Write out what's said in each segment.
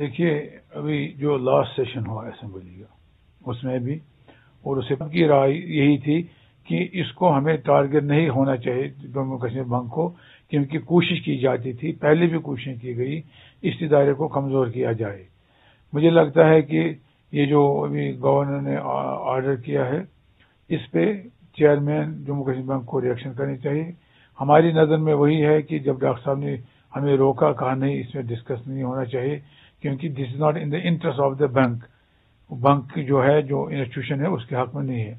देखिए, अभी जो लास्ट सेशन हुआ असेंबली का उसमें भी, और उसे की राय यही थी कि इसको हमें टारगेट नहीं होना चाहिए जम्मू कश्मीर बैंक को, क्योंकि कोशिश की जाती थी, पहले भी कोशिश की गई इस इदारे को कमजोर किया जाए। मुझे लगता है कि ये जो अभी गवर्नर ने ऑर्डर किया है, इस पे चेयरमैन जम्मू कश्मीर बैंक को रिएक्शन करनी चाहिए। हमारी नज़र में वही है कि जब डॉक्टर साहब ने हमें रोका, कहा नहीं इसमें डिस्कस नहीं होना चाहिए, क्योंकि this is not in the interest of the bank. Bank जो है, जो इंस्टीट्यूशन है, उसके हक में नहीं है।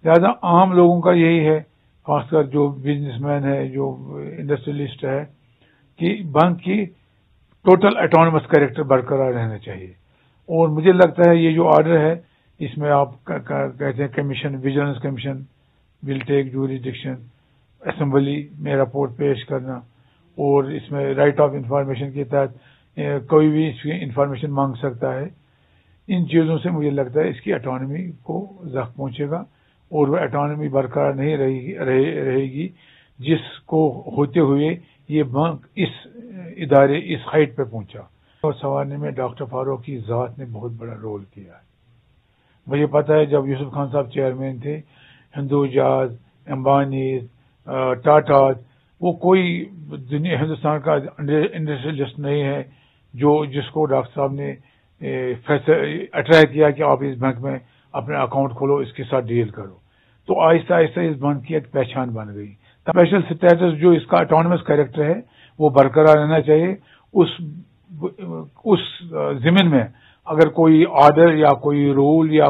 लिहाजा आम लोगों का यही है, खासकर जो बिजनेसमैन है, जो इंडस्ट्रियलिस्ट है, कि बैंक की टोटल ऑटोनमस कैरेक्टर बरकरार रहना चाहिए। और मुझे लगता है ये जो ऑर्डर है, इसमें आप कहते हैं commission, vigilance commission will take jurisdiction, assembly में रिपोर्ट पेश करना, और इसमें राइट ऑफ इंफॉर्मेशन के तहत कोई भी इसकी इंफॉर्मेशन मांग सकता है। इन चीज़ों से मुझे लगता है इसकी ऑटोनॉमी को ज़ख्म पहुंचेगा, और वह ऑटोनॉमी बरकरार नहीं रहेगी जिसको होते हुए ये बैंक इस इदारे इस हाइट पे पहुंचा। और संवारने में डॉक्टर फारूक की ज़ात ने बहुत बड़ा रोल किया है। मुझे पता है जब यूसुफ खान साहब चेयरमैन थे, हिंदुजाज, अंबानी, टाटा, वो कोई हिंदुस्तान का इंडस्ट्रियलिस्ट नहीं है जिसको डॉक्टर साहब ने अट्रैक्ट किया कि आप इस बैंक में अपने अकाउंट खोलो, इसके साथ डील करो। तो आहिस्ता आहिस्ता इस बैंक की एक पहचान बन गई। स्पेशल स्टेटस जो इसका ऑटोनमस कैरेक्टर है वो बरकरार रहना चाहिए। उस ज़मीन में अगर कोई ऑर्डर या कोई रूल या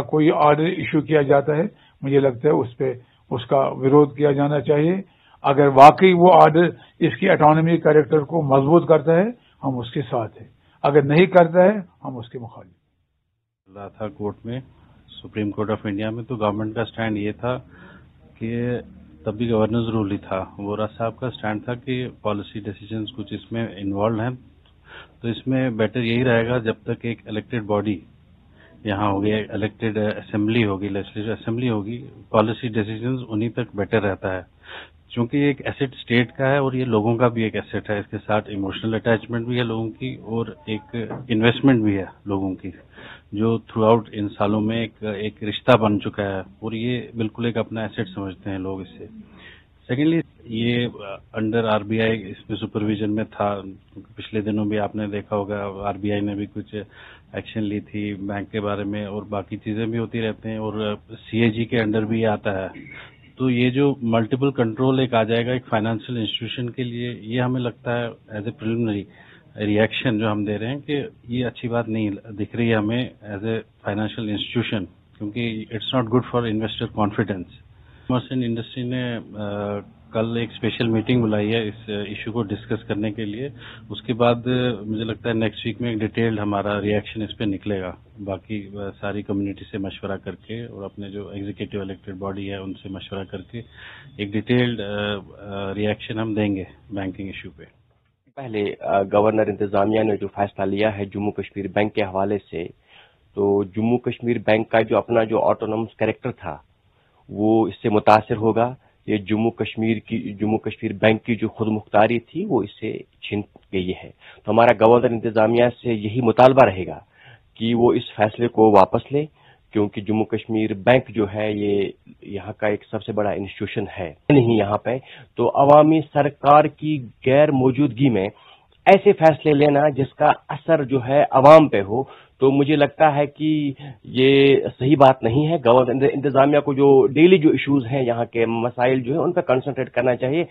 कोई ऑर्डर इशू किया जाता है, मुझे लगता है उस पे उसका विरोध किया जाना चाहिए। अगर वाकई वो ऑर्डर इसकी ऑटोनॉमी कैरेक्टर को मजबूत करता है, हम उसके साथ हैं। अगर नहीं करता है, हम उसके मुखालिफ। रहा था कोर्ट में, सुप्रीम कोर्ट ऑफ इंडिया में, तो गवर्नमेंट का स्टैंड ये था कि तब भी गवर्नर्स रूल ही था, वोरा साहब का स्टैंड था कि पॉलिसी डिसीजंस कुछ इसमें इन्वॉल्व हैं, तो इसमें बेटर यही रहेगा जब तक एक इलेक्टेड बॉडी यहाँ होगी, इलेक्टेड असेंबली होगी, लेजिस्लेटिव असेंबली होगी, पॉलिसी डिसीजंस उन्हीं तक बेटर रहता है, क्योंकि एक एसेट स्टेट का है और ये लोगों का भी एक एसेट है। इसके साथ इमोशनल अटैचमेंट भी है लोगों की, और एक इन्वेस्टमेंट भी है लोगों की, जो थ्रू आउट इन सालों में एक रिश्ता बन चुका है, और ये बिल्कुल एक अपना एसेट समझते हैं लोग इससे। सेकेंडली, ये अंडर आरबीआई इसमें सुपरविजन में था। पिछले दिनों भी आपने देखा होगा आरबीआई ने भी कुछ एक्शन ली थी बैंक के बारे में, और बाकी चीजें भी होती रहते हैं, और सीएजी के अंडर भी आता है। तो ये जो मल्टीपल कंट्रोल एक आ जाएगा एक फाइनेंशियल इंस्टीट्यूशन के लिए, ये हमें लगता है एज ए प्रिलिमिनरी रिएक्शन जो हम दे रहे हैं कि ये अच्छी बात नहीं दिख रही है हमें एज ए फाइनेंशियल इंस्टीट्यूशन, क्योंकि it's not good for investor confidence. Commerce and industry ने कल एक स्पेशल मीटिंग बुलाई है इस इशू को डिस्कस करने के लिए। उसके बाद मुझे लगता है नेक्स्ट वीक में एक डिटेल्ड हमारा रिएक्शन इस पे निकलेगा, बाकी सारी कम्युनिटी से मशवरा करके और अपने जो एग्जीक्यूटिव इलेक्टेड बॉडी है उनसे मशवरा करके एक डिटेल्ड रिएक्शन हम देंगे बैंकिंग इशू पे। पहले गवर्नर इंतजामिया ने जो फैसला लिया है जम्मू कश्मीर बैंक के हवाले से, तो जम्मू कश्मीर बैंक का जो अपना जो ऑटोनॉमस कैरेक्टर था वो इससे मुतासिर होगा। ये जम्मू कश्मीर बैंक की जो खुद मुख्तारी थी वो इससे छीन गई है। तो हमारा गवर्नर इंतजामिया से यही मुतालबा रहेगा कि वो इस फैसले को वापस ले, क्योंकि जम्मू कश्मीर बैंक जो है ये यहाँ का एक सबसे बड़ा इंस्टीट्यूशन है नहीं यहाँ पे। तो अवामी सरकार की गैर मौजूदगी में ऐसे फैसले लेना जिसका असर जो है अवाम पे हो, तो मुझे लगता है कि ये सही बात नहीं है। गवर्नमेंट इंतजामिया को जो डेली जो इश्यूज हैं, यहाँ के मसाइल जो है उन पर कंसंट्रेट करना चाहिए।